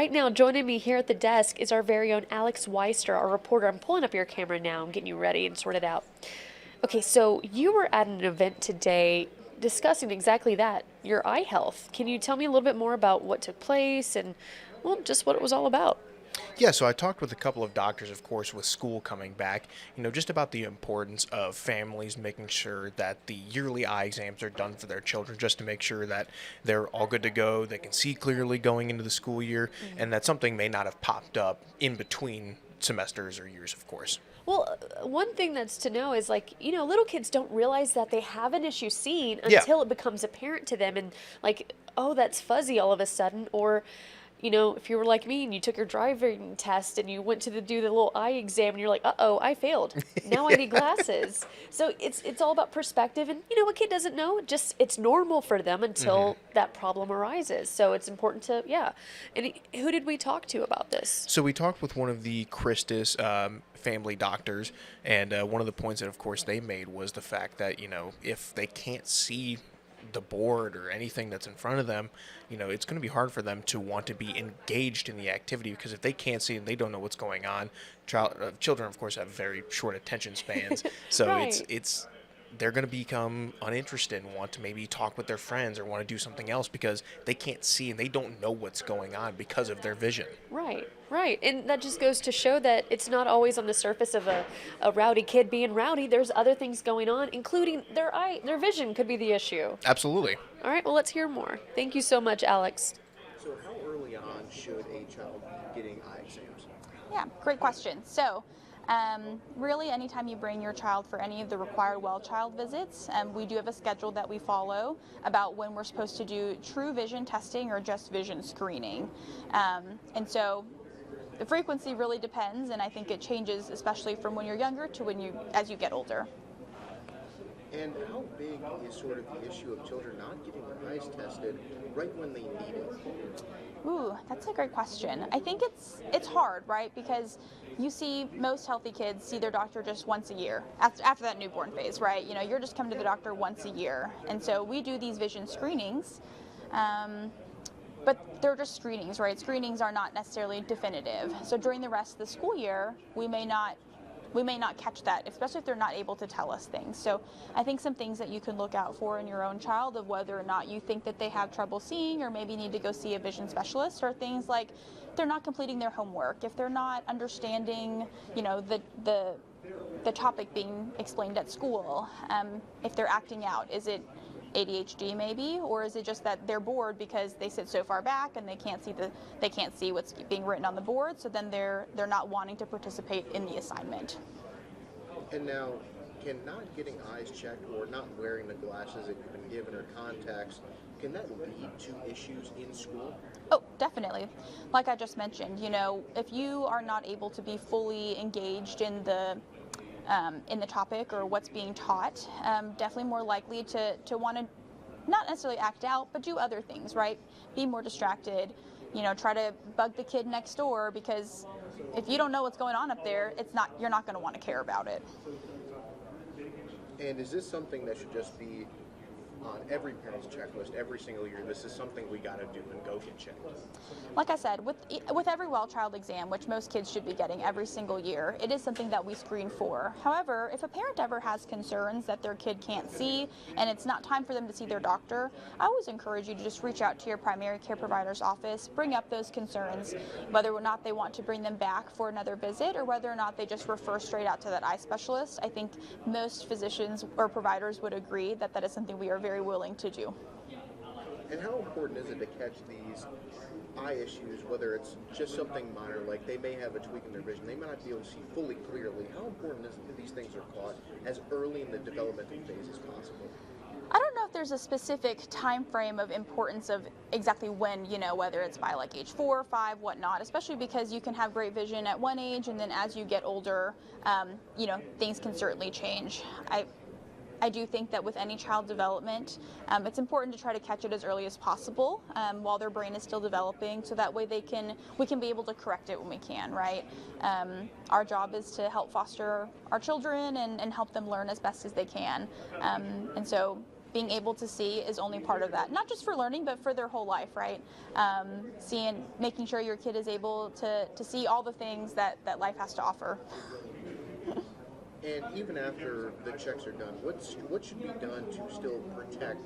Right now, joining me here at the desk is our very own Alex Weister, our reporter. I'm pulling up your camera now. I'm getting you ready and sorted out. Okay, so you were at an event today discussing exactly that, your eye health. Can you tell me a little bit more about what took place and, well, just what it was all about? Yeah, so I talked with a couple of doctors, of course, with school coming back, just about the importance of families making sure that the yearly eye exams are done for their children, just to make sure that they're all good to go, they can see clearly going into the school year, and that something may not have popped up in between semesters or years, of course. Well, one thing that's to know is like, little kids don't realize that they have an issue seeing Yeah. until it becomes apparent to them and like, oh, that's fuzzy all of a sudden. Or, if you were like me and you took your driving test and you went to do the little eye exam and you're like, uh-oh, I failed. Now I need glasses. So it's all about perspective. And a kid doesn't know, just it's normal for them until that problem arises. So it's important to, yeah. And who did we talk to about this? So we talked with one of the Christus family doctors, and one of the points that, of course, they made was the fact that, if they can't see the board or anything that's in front of them, it's going to be hard for them to want to be engaged in the activity, because if they can't see and they don't know what's going on, children, of course, have very short attention spans. So Right. it's they're going to become uninterested and want to maybe talk with their friends or want to do something else because they can't see and they don't know what's going on because of their vision. Right, right. And that just goes to show that it's not always on the surface of a rowdy kid being rowdy. There's other things going on, including their vision could be the issue. Absolutely. All right, well, let's hear more. Thank you so much, Alex. So how early on should a child be getting eye exams? Yeah, great question. So, really, anytime you bring your child for any of the required well child visits, we do have a schedule that we follow about when we're supposed to do true vision testing or just vision screening. And so the frequency really depends, and I think it changes, especially from when you're younger to as you get older. And how big is sort of the issue of children not getting their eyes tested right when they need it? Ooh, that's a great question. I think it's hard, right? Because you see most healthy kids see their doctor just once a year after that newborn phase, right? You're just coming to the doctor once a year. And so we do these vision screenings, but they're just screenings, right? Screenings are not necessarily definitive. So during the rest of the school year, we may not catch that, especially if they're not able to tell us things. So I think some things that you can look out for in your own child of whether or not you think that they have trouble seeing or maybe need to go see a vision specialist are things like they're not completing their homework, if they're not understanding, the topic being explained at school, if they're acting out. Is it ADHD maybe, or is it just that they're bored because they sit so far back and they can't see what's being written on the board, so then they're not wanting to participate in the assignment. And now, can not getting eyes checked or not wearing the glasses that you've been given or contacts, can that lead to issues in school? Oh, definitely. Like I just mentioned, if you are not able to be fully engaged in the topic or what's being taught, definitely more likely to want to not necessarily act out, but do other things, right? Be more distracted, try to bug the kid next door, because if you don't know what's going on up there, you're not going to want to care about it. And is this something that should just be on every parent's checklist every single year? This is something we got to do and go get checked. Like I said, with every well child exam, which most kids should be getting every single year, it is something that we screen for. However, if a parent ever has concerns that their kid can't see and it's not time for them to see their doctor, I always encourage you to just reach out to your primary care provider's office, bring up those concerns, whether or not they want to bring them back for another visit or whether or not they just refer straight out to that eye specialist. I think most physicians or providers would agree that that is something we are very willing to do. And how important is it to catch these eye issues, whether it's just something minor, like they may have a tweak in their vision, they might not be able to see fully clearly? How important is it that these things are caught as early in the developmental phase as possible? I don't know if there's a specific time frame of importance of exactly when, whether it's by like age 4 or 5, whatnot, especially because you can have great vision at one age and then as you get older, things can certainly change. I do think that with any child development, it's important to try to catch it as early as possible while their brain is still developing, so that way we can be able to correct it when we can, right? Our job is to help foster our children and help them learn as best as they can. And so being able to see is only part of that. Not just for learning, but for their whole life, right? Making sure your kid is able to see all the things that life has to offer. And even after the checks are done, what should be done to still protect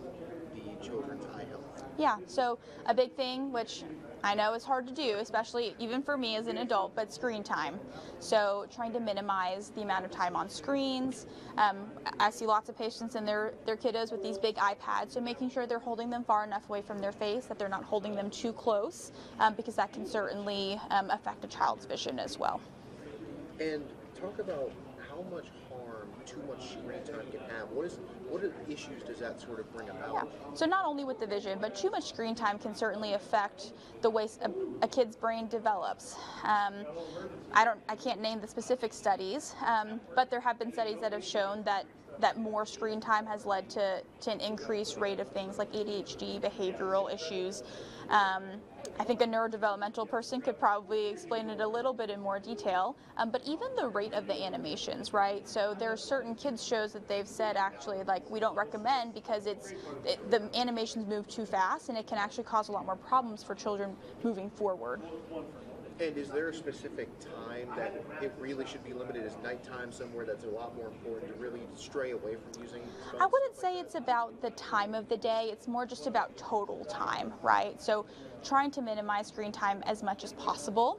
the children's eye health? Yeah, so a big thing, which I know is hard to do, especially even for me as an adult, but screen time. So trying to minimize the amount of time on screens. I see lots of patients and their kiddos with these big iPads, so making sure they're holding them far enough away from their face, that they're not holding them too close, because that can certainly affect a child's vision as well. And talk about how much harm too much screen time can have. What issues does that sort of bring about? Yeah. So not only with the vision, but too much screen time can certainly affect the way a kid's brain develops. I can't name the specific studies, but there have been studies that have shown that more screen time has led to an increased rate of things like ADHD, behavioral issues. I think a neurodevelopmental person could probably explain it a little bit in more detail, but even the rate of the animations, right? So there are certain kids shows that they've said actually like we don't recommend because the animations move too fast and it can actually cause a lot more problems for children moving forward. And is there a specific time that it really should be limited? Is nighttime somewhere that's a lot more important to really stray away from using phones? I wouldn't say it's about the time of the day. It's more just about total time, right? So trying to minimize screen time as much as possible.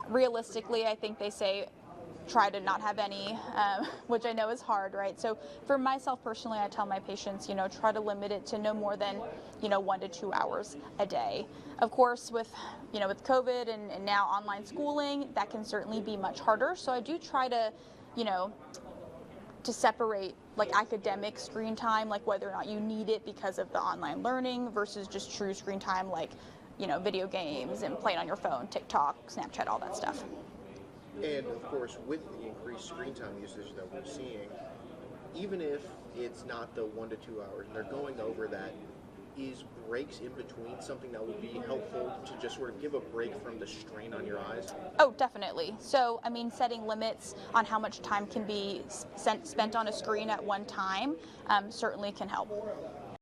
Realistically, I think they say try to not have any, which I know is hard, right? So for myself personally, I tell my patients, try to limit it to no more than, 1 to 2 hours a day. Of course, with COVID and now online schooling, that can certainly be much harder. So I do try to, to separate like academic screen time, like whether or not you need it because of the online learning versus just true screen time, like, video games and playing on your phone, TikTok, Snapchat, all that stuff. And of course, with the increased screen time usage that we're seeing, even if it's not the 1 to 2 hours, and they're going over that, is breaks in between something that would be helpful to just sort of give a break from the strain on your eyes? Oh, definitely. So, setting limits on how much time can be spent on a screen at one time certainly can help.